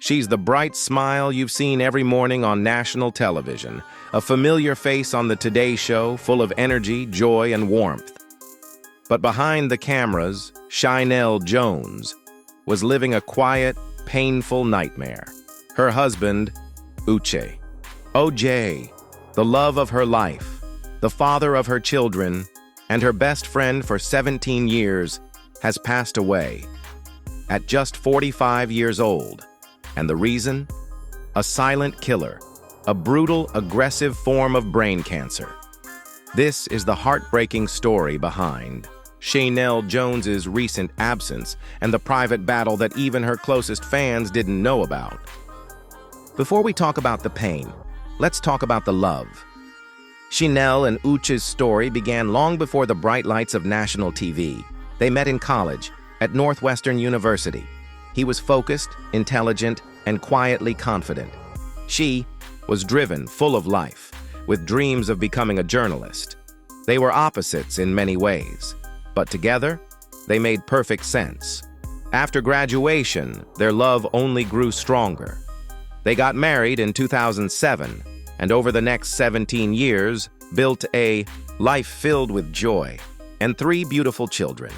She's the bright smile you've seen every morning on national television, a familiar face on the Today Show full of energy, joy, and warmth. But behind the cameras, Sheinelle Jones was living a quiet, painful nightmare. Her husband, Uche Ojeh, the love of her life, the father of her children, and her best friend for 17 years, has passed away at just 45 years old. And the reason? A silent killer, a brutal, aggressive form of brain cancer. This is the heartbreaking story behind Sheinelle Jones's recent absence and the private battle that even her closest fans didn't know about. Before we talk about the pain, let's talk about the love. Sheinelle and Uche's story began long before the bright lights of national TV. They met in college at Northwestern University. He was focused, intelligent, and quietly confident. She was driven, full of life, with dreams of becoming a journalist. They were opposites in many ways, but together, they made perfect sense. After graduation, their love only grew stronger. They got married in 2007, and over the next 17 years, built a life filled with joy and 3 beautiful children.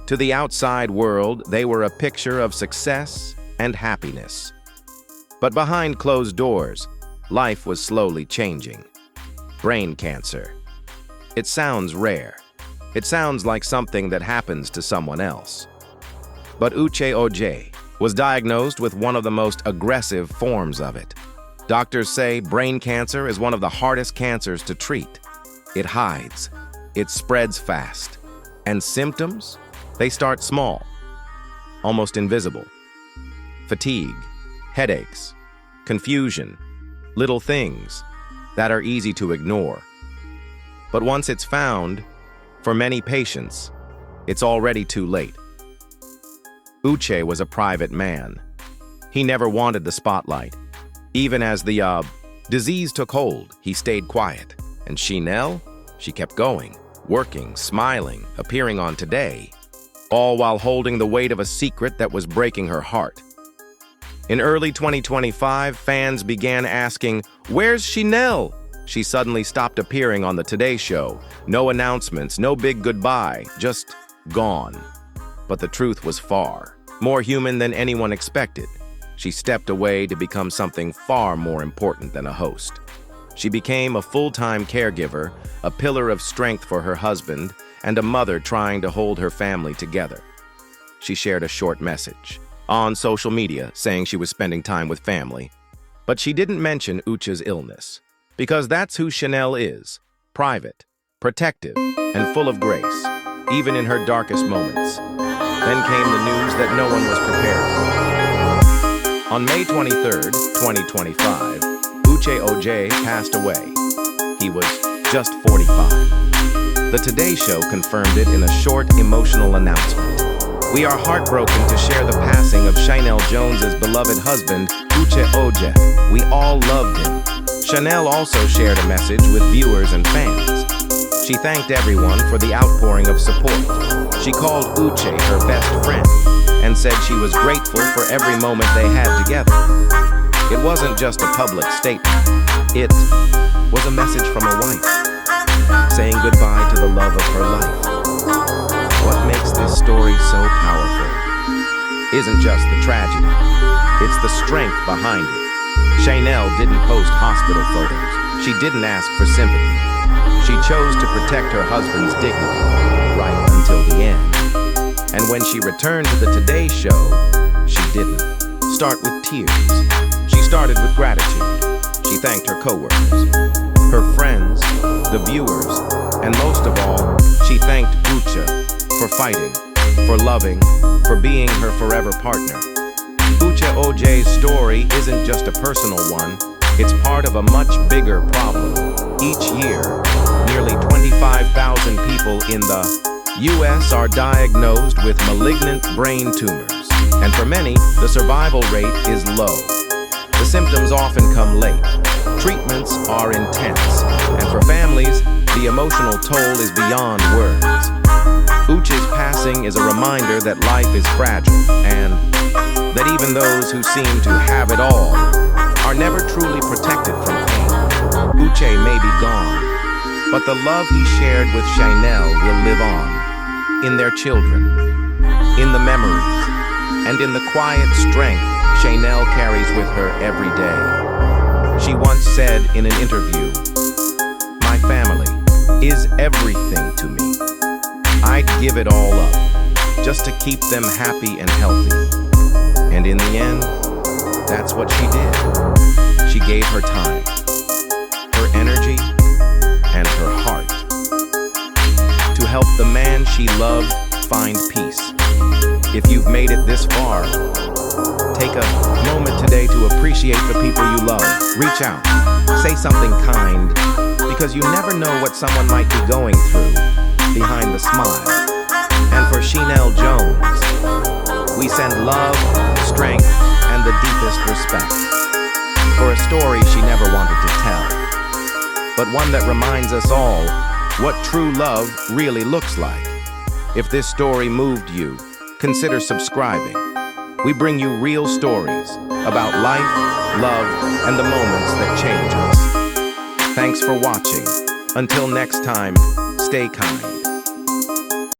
To the outside world, they were a picture of success and happiness. But behind closed doors, life was slowly changing. Brain cancer. It sounds rare. It sounds like something that happens to someone else. But Uche Ojeh was diagnosed with one of the most aggressive forms of it. Doctors say brain cancer is one of the hardest cancers to treat. It hides. It spreads fast. And symptoms? They start small, almost invisible. Fatigue, headaches, confusion, little things that are easy to ignore. But once it's found, for many patients, it's already too late. Uche was a private man. He never wanted the spotlight. Even as the disease took hold, he stayed quiet. And Sheinelle, she kept going, working, smiling, appearing on Today, all while holding the weight of a secret that was breaking her heart. In early 2025, fans began asking, "Where's Sheinelle?" She suddenly stopped appearing on the Today Show. No announcements, no big goodbye, just gone. But the truth was far more human than anyone expected. She stepped away to become something far more important than a host. She became a full-time caregiver, a pillar of strength for her husband, and a mother trying to hold her family together. She shared a short message on social media saying she was spending time with family. But she didn't mention Uche's illness, because that's who Sheinelle is: private, protective, and full of grace, even in her darkest moments. Then came the news that no one was prepared for. On May 23rd, 2025, Uche Ojeh passed away. He was just 45. The Today Show confirmed it in a short, emotional announcement. "We are heartbroken to share the passing of Sheinelle Jones's beloved husband, Uche Ojeh. We all loved him." Sheinelle also shared a message with viewers and fans. She thanked everyone for the outpouring of support. She called Uche her best friend and said she was grateful for every moment they had together. It wasn't just a public statement. It was a message from a wife, saying goodbye to the love of her life. What makes this story so powerful isn't just the tragedy, it's the strength behind it. Sheinelle didn't post hospital photos. She didn't ask for sympathy. She chose to protect her husband's dignity right until the end. And when she returned to the Today Show, she didn't start with tears. She started with gratitude. She thanked her coworkers, her friends, the viewers, and most of all, she thanked Uche for fighting, for loving, for being her forever partner. Uche Ojeh's story isn't just a personal one, it's part of a much bigger problem. Each year, nearly 25,000 people in the U.S. are diagnosed with malignant brain tumors, and for many, the survival rate is low. The symptoms often come late. Treatments are intense, and for families, the emotional toll is beyond words. Uche's passing is a reminder that life is fragile and that even those who seem to have it all are never truly protected from pain. Uche may be gone, but the love he shared with Sheinelle will live on, in their children, in the memories, and in the quiet strength Sheinelle carries with her every day. She once said in an interview, "My family is everything to me. I'd give it all up just to keep them happy and healthy." And in the end, that's what she did. She gave her time, her energy, and her heart to help the man she loved find peace. If you've made it this far, take a moment today to appreciate the people you love. Reach out, say something kind, because you never know what someone might be going through behind the smile. And for Sheinelle Jones, we send love, strength, and the deepest respect for a story she never wanted to tell, but one that reminds us all what true love really looks like. If this story moved you, consider subscribing. We bring you real stories about life, love, and the moments that change us. Thanks for watching. Until next time, stay kind.